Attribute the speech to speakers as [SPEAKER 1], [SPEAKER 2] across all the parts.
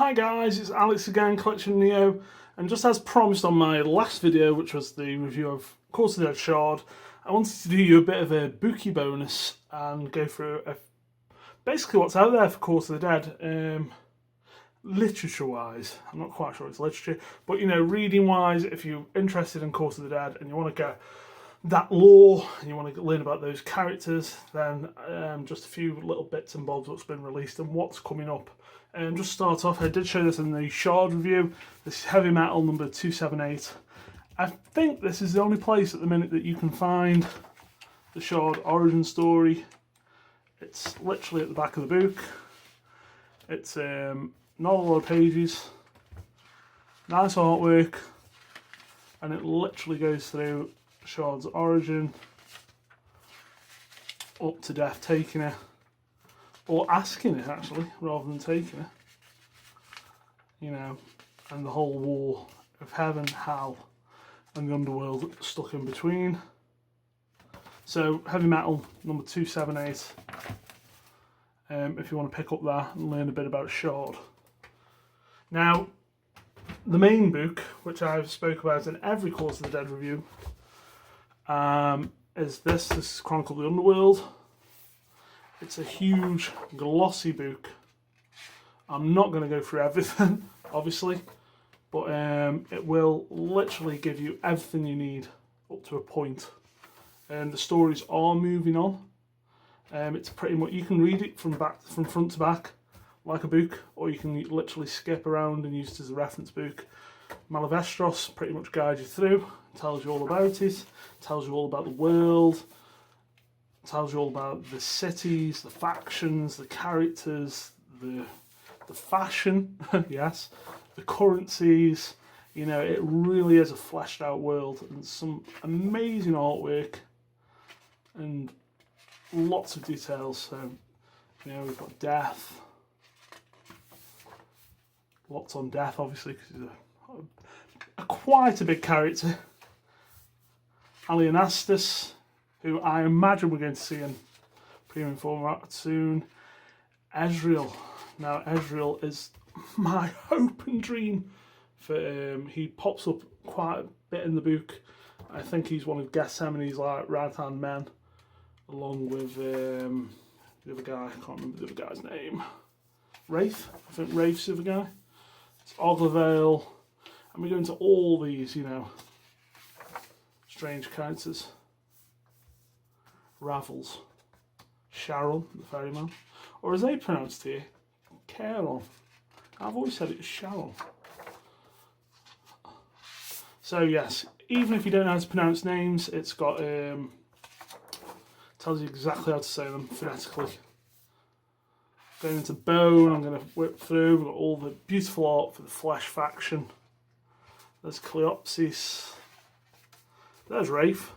[SPEAKER 1] Hi guys, it's Alex again, Collection Neo, and just as promised on my last video, which was the review of Court of the Dead Shard, I wanted to do you a bit of a Bookie bonus and go through basically what's out there for Court of the Dead, literature-wise. I'm not quite sure it's literature, but you know, reading-wise, if you're interested in Court of the Dead and you want to get that lore and you want to learn about those characters, then just a few little bits and bobs what's been released and what's coming up. And just start off, I did show this in the Shard review. This is Heavy Metal number 278. I think this is the only place at the minute that you can find the Shard origin story. It's literally at the back of the book. It's not a lot of pages, nice artwork, and it literally goes through Shard's origin, up to death taking it, or asking it actually, rather than taking it, you know, and the whole war of heaven, hell, and the underworld stuck in between. So, Heavy Metal number 278, if you want to pick up that and learn a bit about Shard. Now, the main book, which I've spoke about in every Court of the Dead review, is this is Chronicle of the Underworld. It's a huge, glossy book. I'm not going to go through everything, obviously, but it will literally give you everything you need up to a point. The stories are moving on. It's pretty much, you can read it from front to back like a book, or you can literally skip around and use it as a reference book. Malavestros pretty much guides you through, tells you all about it, tells you all about the world, tells you all about the cities, the factions, the characters, the fashion, yes, the currencies. You know, it really is a fleshed out world and some amazing artwork and lots of details. So, you know, we've got Death, lots on Death, obviously, because he's quite a big character. Alienastus, who I imagine we're going to see in premium format soon. Ezreal. Now, Ezreal is my hope and dream for he pops up quite a bit in the book. I think he's one of Gethsemane's like right hand men, along with the other guy. I can't remember the other guy's name. Wraith. I think Wraith's the other guy. It's Oglavale, and we go into all these, you know, strange characters. Ravels, Sharon, the ferryman, or as they pronounced here, Caron. I've always said it's Sharon. So yes, even if you don't know how to pronounce names, it's got tells you exactly how to say them phonetically. Going into Bone, I'm going to whip through. We've got all the beautiful art for the Flesh faction. There's Cleopsis. There's Wraith.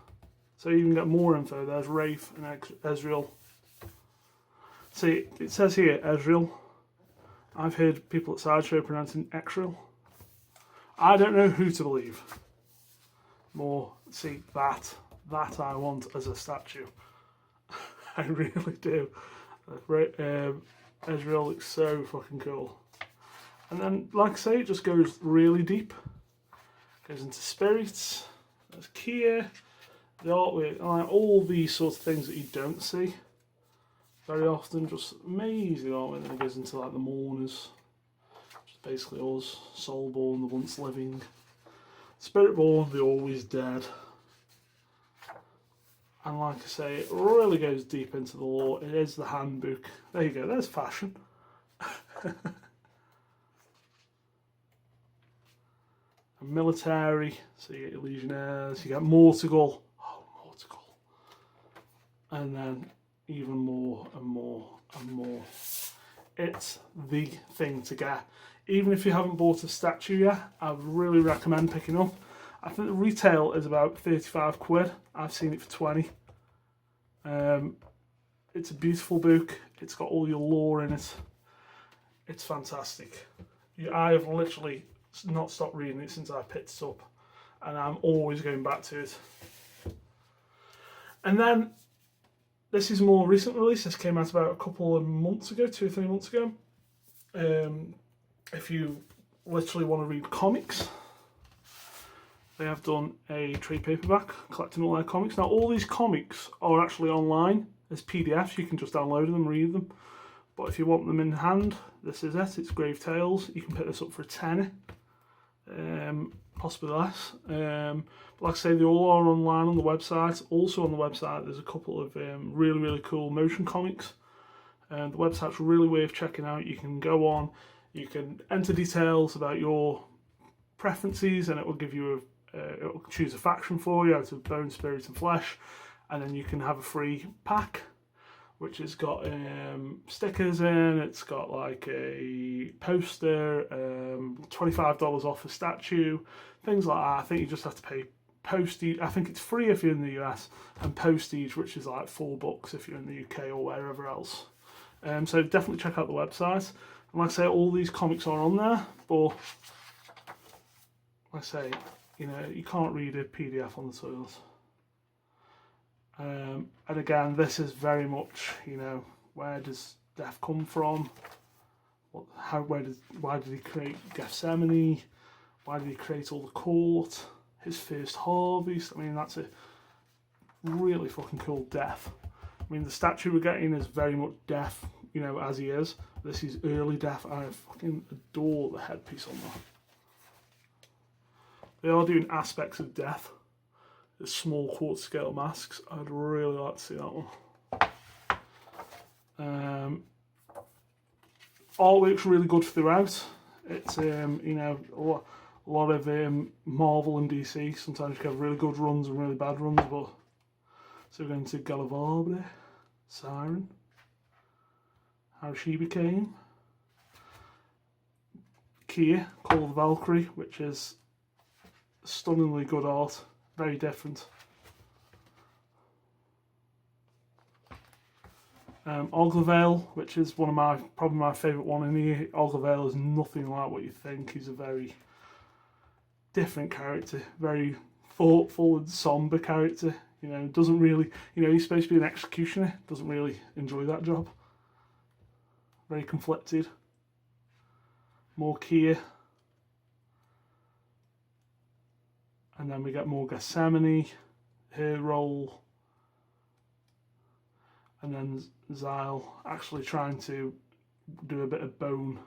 [SPEAKER 1] So you can get more info. There's Wraith and Ezreal. See, it says here Ezreal. I've heard people at Sideshow pronouncing Exreal. I don't know who to believe. More, see, that I want as a statue. I really do. Ezreal looks so fucking cool. And then, like I say, it just goes really deep. Goes into spirits. There's Kia. The artwork, like all these sorts of things that you don't see very often, just amazing artwork. Then it goes into like the mourners, which is basically us, Soulborn, the once living, Spiritborn, the always dead. And like I say, it really goes deep into the lore. It is the handbook. There you go, there's fashion. And military, so you get your legionnaires, you get Mortugal. And then even more and more and more. It's the thing to get. Even if you haven't bought a statue yet, I would really recommend picking up. I think the retail is about 35 quid. I've seen it for 20. It's a beautiful book. It's got all your lore in it. It's fantastic. I have literally not stopped reading it since I picked it up. And I'm always going back to it. And then, this is a more recent release. This came out about a couple of months ago, 2 or 3 months ago. if you literally want to read comics, they have done a trade paperback collecting all their comics. Now, all these comics are actually online as PDFs. You can just download them and read them. But if you want them in hand, this is it. It's Grave Tales. You can pick this up for a tenner, possibly less. But like I say, they all are online on the website. Also on the website, there's a couple of really, really cool motion comics. The website's really worth checking out. You can go on, you can enter details about your preferences, and it will give you it'll choose a faction for you out of bone, spirit, and flesh, and then you can have a free pack, which has got stickers in. It's got like a poster, $25 off a statue, things like that. I think you just have to pay postage. I think it's free if you're in the US, and postage, which is like $4 if you're in the UK or wherever else. So definitely check out the website. And like I say, all these comics are on there, but like I say, you know, you can't read a PDF on the toilet. And again, this is very much, you know, where does death come from? Why did he create Gethsemane? Why did he create all the court? His first harvest. I mean, that's a really fucking cool death. I mean, the statue we're getting is very much death, you know, as he is. This is early death. I fucking adore the headpiece on that. They are doing aspects of death. The small quarter scale masks. I'd really like to see that one. Artwork's really good throughout. It's you know, a lot of Marvel and DC. Sometimes you have really good runs and really bad runs, but so we're going to Galavarbre, Siren, how she became, Kia, Call of the Valkyrie, which is stunningly good art, very different. Oglavale, which is probably my favourite one in here. Oglavale is nothing like what you think. He's a very different character, very thoughtful and sombre character. You know, doesn't really, you know, he's supposed to be an executioner, doesn't really enjoy that job. Very conflicted. More Kia. And then we get more Gethsemane, her role. And then Zyle actually trying to do a bit of bone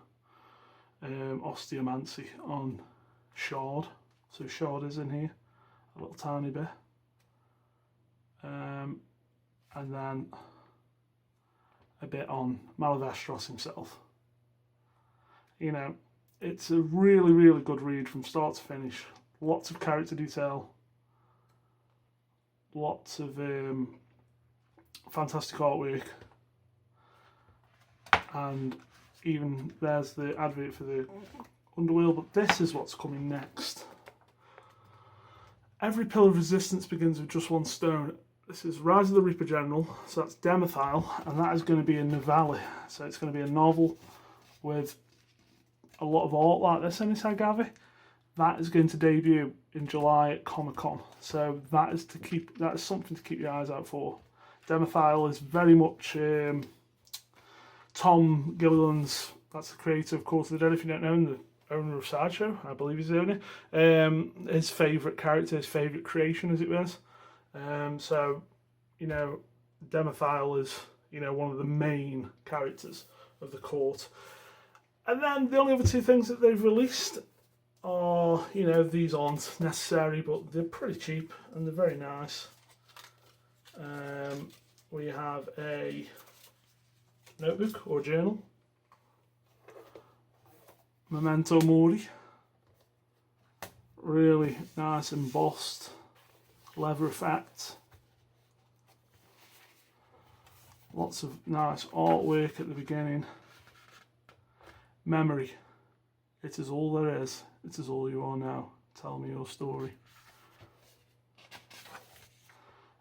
[SPEAKER 1] osteomancy on Shard. So Shard is in here, a little tiny bit. And then a bit on Malavestros himself. You know, it's a really, really good read from start to finish. Lots of character detail. Lots of fantastic artwork. And even there's the advert for the Underworld, but this is what's coming next. Every pillar of resistance begins with just one stone. This is Rise of the Reaper General, so that's Demethyle, and that is going to be a novella. So it's going to be a novel with a lot of art like this in it, I gather. That is going to debut in July at Comic-Con. So that is something to keep your eyes out for. Demethyle is very much Tom Gilliland's, that's the creator of Court of the Dead, if you don't know him, the owner of Sideshow, I believe he's the owner. His favourite character, his favourite creation, as it was. So, you know, Demethyle is, you know, one of the main characters of the court. And then the only other two things that they've released are, you know, these aren't necessary, but they're pretty cheap and they're very nice. We have a notebook or journal, Memento Mori, really nice embossed leather effect, lots of nice artwork at the beginning. Memory, it is all there is, it is all you are now, tell me your story.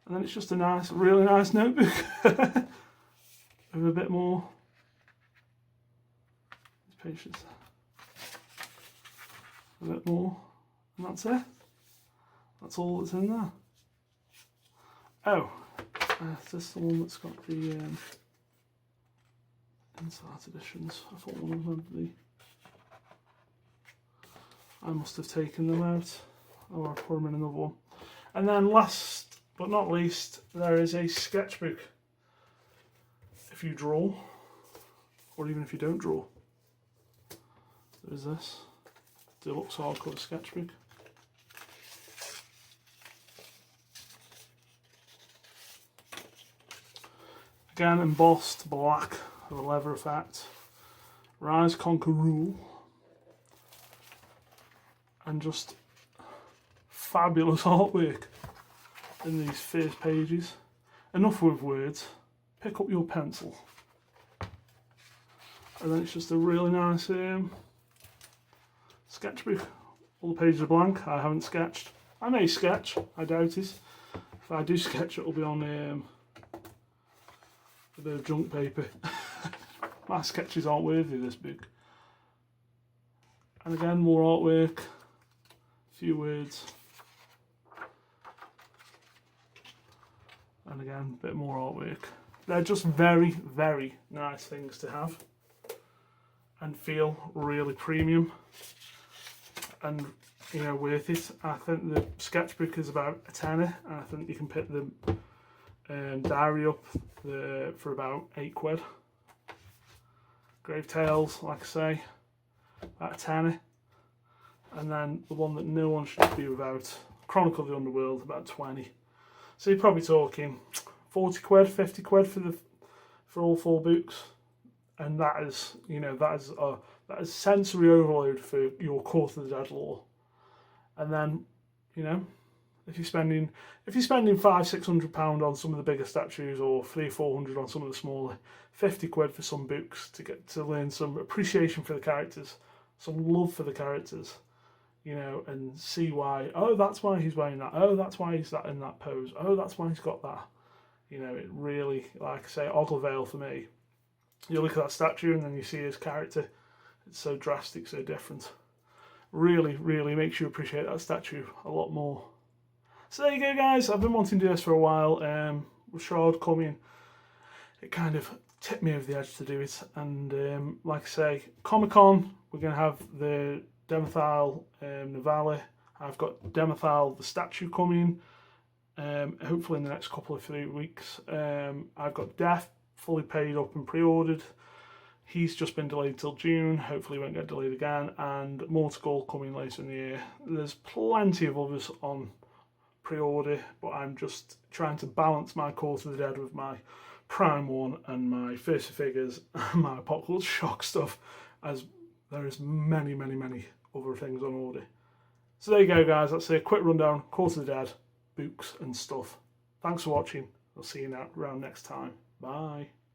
[SPEAKER 1] And then it's just a nice, really nice notebook with a bit more patience, a bit more, and that's it. That's all that's in there. Oh, is this the one that's got the inside editions? I thought one of them had the I must have taken them out, or I put them in another one. And then last but not least, there is a sketchbook. If you draw, or even if you don't draw, there's this deluxe hardcover sketchbook. Again, embossed black with a leather effect. Rise, conquer, rule. And just fabulous artwork in these first pages. Enough with words. Pick up your pencil. And then it's just a really nice sketchbook. All the pages are blank. I haven't sketched. I may sketch, I doubt it. If I do sketch, it'll be on a bit of junk paper. My sketches aren't worthy of this book. And again, more artwork, a few words. And again, a bit more artwork. They're just very, very nice things to have and feel really premium and, you know, worth it. I think the sketchbook is about a tenner, and I think you can pick the diary up for about £8. Grave Tales, like I say, about a tenner. And then the one that no one should be without, Chronicle of the Underworld, about 20. So you're probably talking 40 quid, 50 quid for all 4 books. And that is, you know, that is sensory overload for your Court of the Dead lore. And then, you know, if you're spending £500-600 on some of the bigger statues, or £300-400 on some of the smaller, 50 quid for some books to get to learn some appreciation for the characters, some love for the characters, you know, and see why. Oh, that's why he's wearing that. Oh, that's why he's that in that pose. Oh, that's why he's got that. You know, it really, like I say, Ogilvale for me. You look at that statue and then you see his character. It's so drastic, so different. Really, really makes you appreciate that statue a lot more. So there you go, guys. I've been wanting to do this for a while. With Shard coming, it kind of tipped me over the edge to do it. And like I say, Comic-Con, we're going to have the Demethyl Navali. I've got Demethyl the statue coming, hopefully in the next couple of 3 weeks. I've got Death fully paid up and pre-ordered. He's just been delayed till June. Hopefully he won't get delayed again. And Mortigal coming later in the year. There's plenty of others on pre-order, but I'm just trying to balance my Court of the Dead with my Prime one and my First Figures and my Apocalypse Shock stuff, as there is many other things on order. So there you go, guys. That's a quick rundown, Court of the Dead, books and stuff. Thanks for watching. I'll see you around next time. Bye.